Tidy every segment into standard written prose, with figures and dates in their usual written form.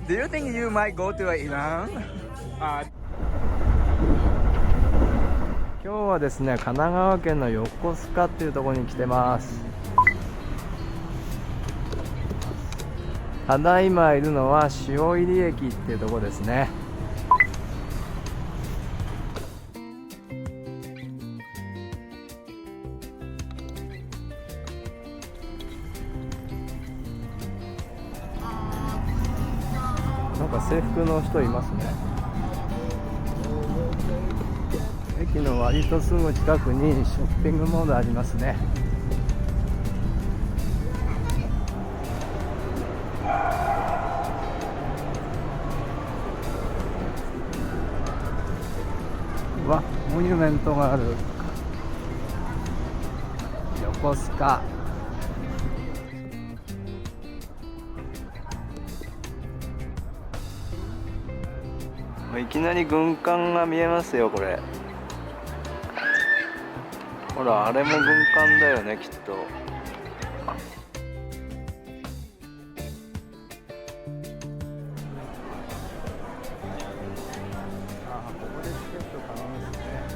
Do you think you might go to Iran? 今日はですね、神奈川県の横須賀っていうところに来てます。ただいまいるのは塩入駅っていうところですね。なんか制服の人いますね。駅の割とすぐ近くにショッピングモールありますね。わ、モニュメントがある。横須賀。いきなり軍艦が見えますよ、これ。ほら、あれも軍艦だよね、きっと。ここでチケット買うんですね。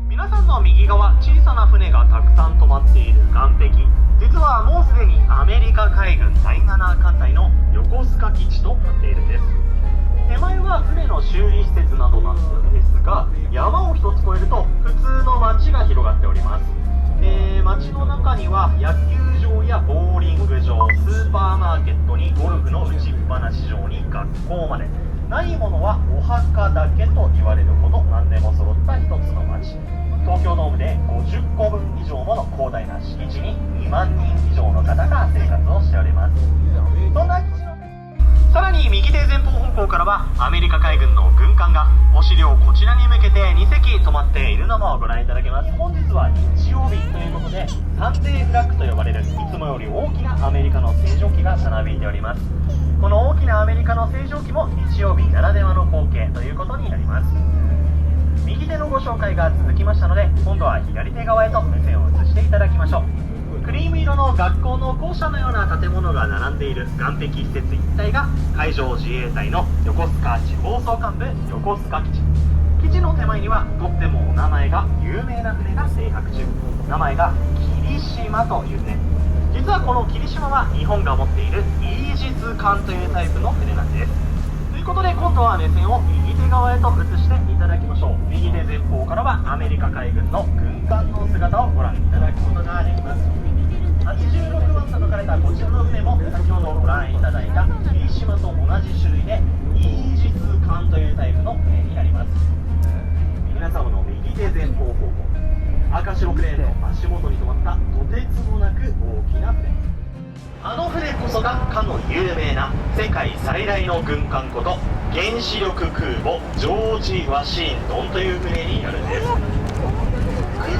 皆さんの右側、小さな船がたくさん止まっている岸壁、実はもうすでにアメリカ海軍第7艦隊の横須賀基地となっているんです。手前は船の修理施設などなんですが、山を一つ越えると普通の街が広がっております。街の中には野球場やボーリング場、スーパーマーケットにゴルフの打ちっぱなし場に学校まで、ないものはお墓だけと言われるほど何でも揃った一つの街。東京ドームで50個分以上もの広大な敷地に2万人以上の方が生活をしております。そんな基地のさらに右手前方方向からはアメリカ海軍の軍艦がお尻をこちらに向けて2隻止まっているのもご覧いただけます。本日は日曜日ということでサンデーフラッグと呼ばれるいつもより大きなアメリカの星条旗がたなびいております。この大きなアメリカの星条旗も日曜日ならではの光景ということになります。右手のご紹介が続きましたので、今度は左手側へと目線を移していただきましょう。クリーム色の学校の校舎のような建物が並んでいる岸壁施設一帯が海上自衛隊の横須賀地方総監部横須賀基地。基地の手前にはとってもお名前が有名な船が停泊中。名前が霧島という船。実はこの霧島は日本が持っているイージス艦というタイプの船なんです。ということで今度は目線を右手側へと移していただきましょう。右手前方からはアメリカ海軍の軍艦の姿をご覧いただくことができます。86番と書かれたこちらの船も先ほどご覧いただいた霧島と同じ種類でイージス艦というタイプの船になります。皆様の右手前方方向、赤白クレーンの足元に止まったとてつもなく大きな船。あの船こそがかの有名な世界最大の軍艦こと原子力空母ジョージ・ワシントンという船になるんです。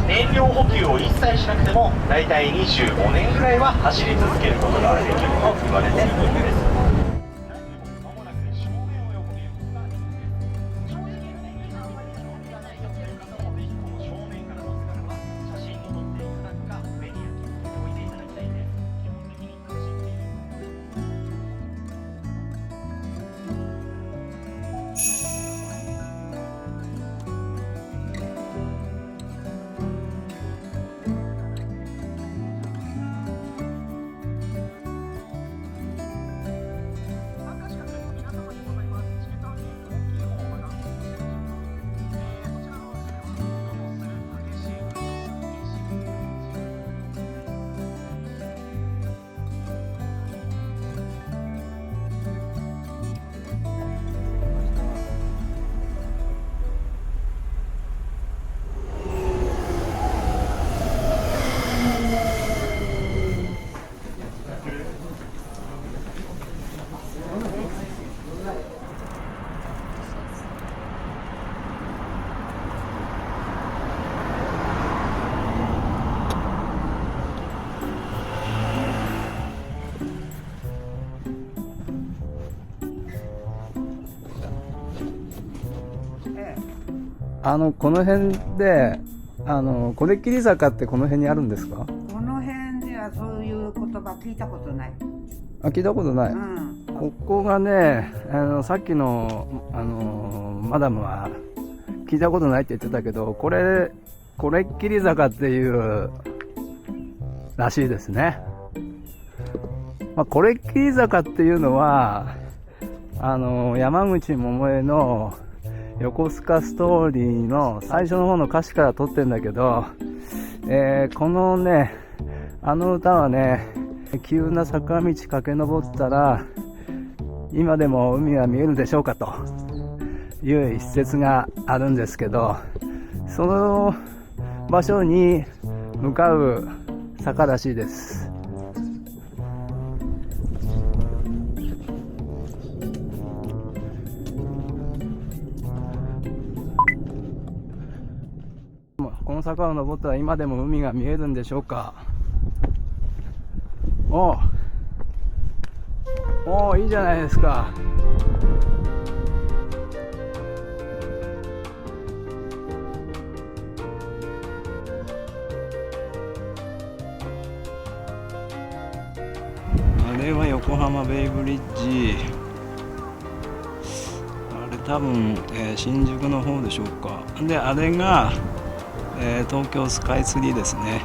燃料補給を一切しなくてもだいたい25年ぐらいは走り続けることができると言われているんです。この辺でこれっきり坂ってこの辺にあるんですか？この辺ではそういう言葉聞いたことない。聞いたことない、ここがねさっきの、マダムは聞いたことないって言ってたけど、これっきり坂っていうらしいですね。これっきり坂っていうのは山口百恵の横須賀ストーリーの最初の方の歌詞から取ってんだけど、このね歌はね、急な坂道駆け上ったら今でも海は見えるでしょうかという一節があるんですけど、その場所に向かう坂らしいです。この坂を登ったら今でも海が見えるんでしょうか。おーいいじゃないですか。あれは横浜ベイブリッジ、あれ多分、新宿の方でしょうか。であれが、東京スカイツリーですね。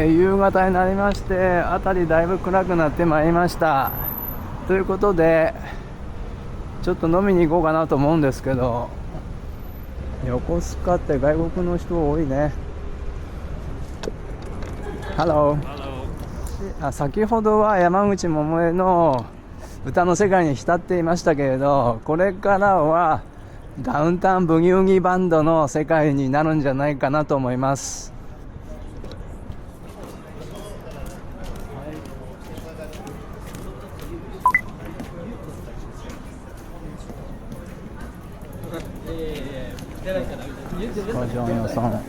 夕方になりまして、辺りだいぶ暗くなってまいりました。ということでちょっと飲みに行こうかなと思うんですけど、横須賀って外国の人多いね。ハロー。先ほどは山口百恵の歌の世界に浸っていましたけれど、これからはダウンタウンブギウギバンドの世界になるんじゃないかなと思います。スカジャン屋さん、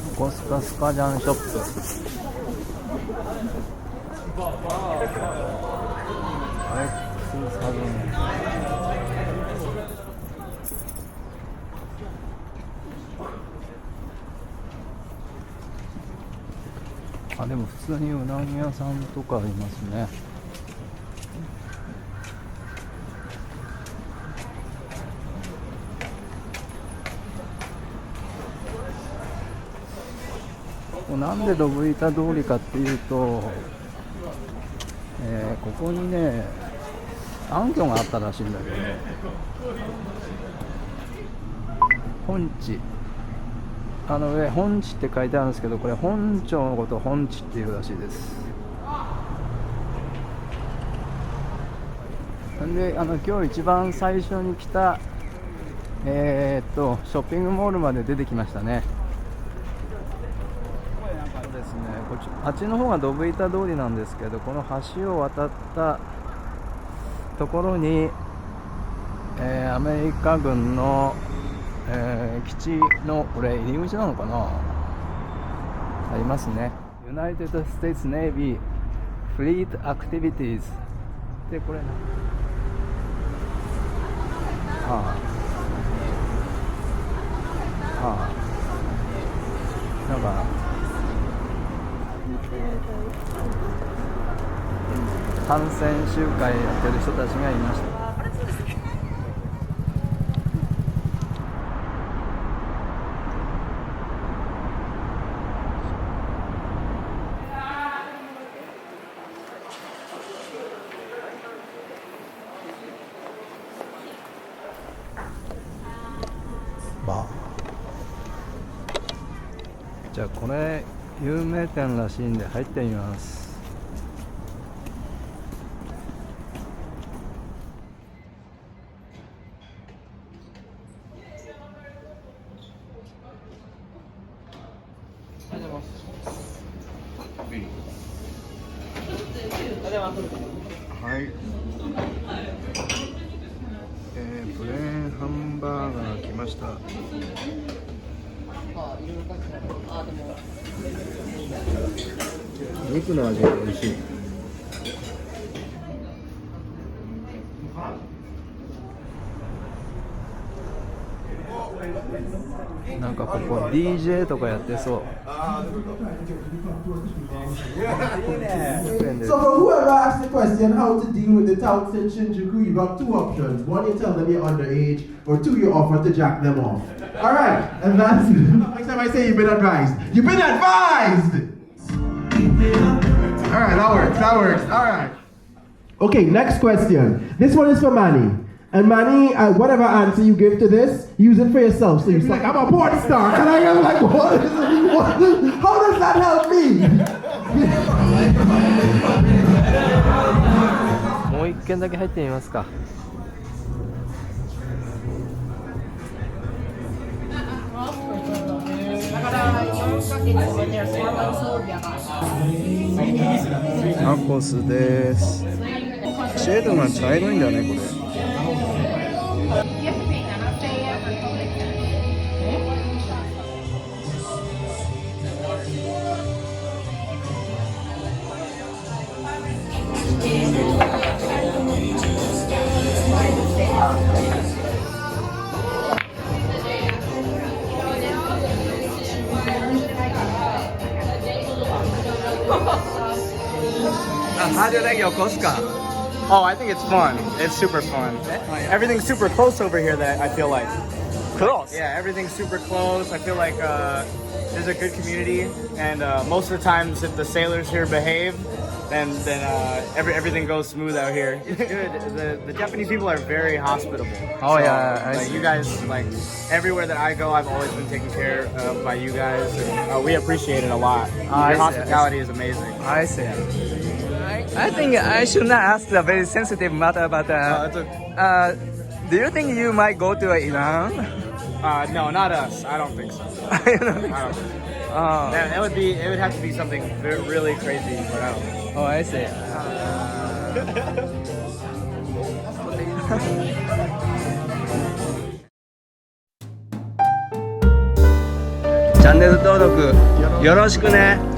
横須賀スカジャンショップ。でも普通にうなぎ屋さんとかありますね。なんでドブ板通りかっていうと、ここにね暗渠があったらしいんだけど、本地、上本地って書いてあるんですけど、これ本町のことを本地っていうらしいです。で今日一番最初に来たショッピングモールまで出てきましたね。あっちの方がドブ板通りなんですけど、この橋を渡ったところに、アメリカ軍の、基地のこれ入り口なのかな、ありますね。United States Navy Fleet Activities で、これなんか反戦集会やってる人たちがいました。じゃあこれ有名店らしいんで入ってみます。はい、プレーンハンンバーガー来ました。肉の味が美味しい。なんかここ DJ とかやってそう。So for whoever asked the question how to deal with the touts in Shinjuku, you got two options. One, you tell them you're underage, or two, you offer to jack them off. Alright, and that's next time I say you've been advised. You've been advised! Alright, that works. Alright. Okay, next question. This one is for Manny. And Manny, whatever answer you give to this, use it for yourself. So you're like, I'm a porn star. And I'm like, what? How does that help me? もう一軒だけ入ってみますか。タコスです。シェードが茶色いんだね、これ。How do you like your Costco? Oh, I think it's fun. It's super fun. Everything's super close over here that I feel like. Close? Yeah, everything's super close. I feel like there's a good community, and most of the times if the sailors here behave, then everything goes smooth out here. It's good. The Japanese people are very hospitable. Oh, So, yeah, I like see. you guys, like everywhere that I go, I've always been taken care of by you guys, and we appreciate it a lot. I Your see, hospitality is amazing. I see. I think I should not ask a very sensitive matter, but do you think you might go to Iran? No, not us. I don't think so. I don't think so. It would have to be something really crazy, but I don't know. Oh, I see. チャンネル登録よろしくね。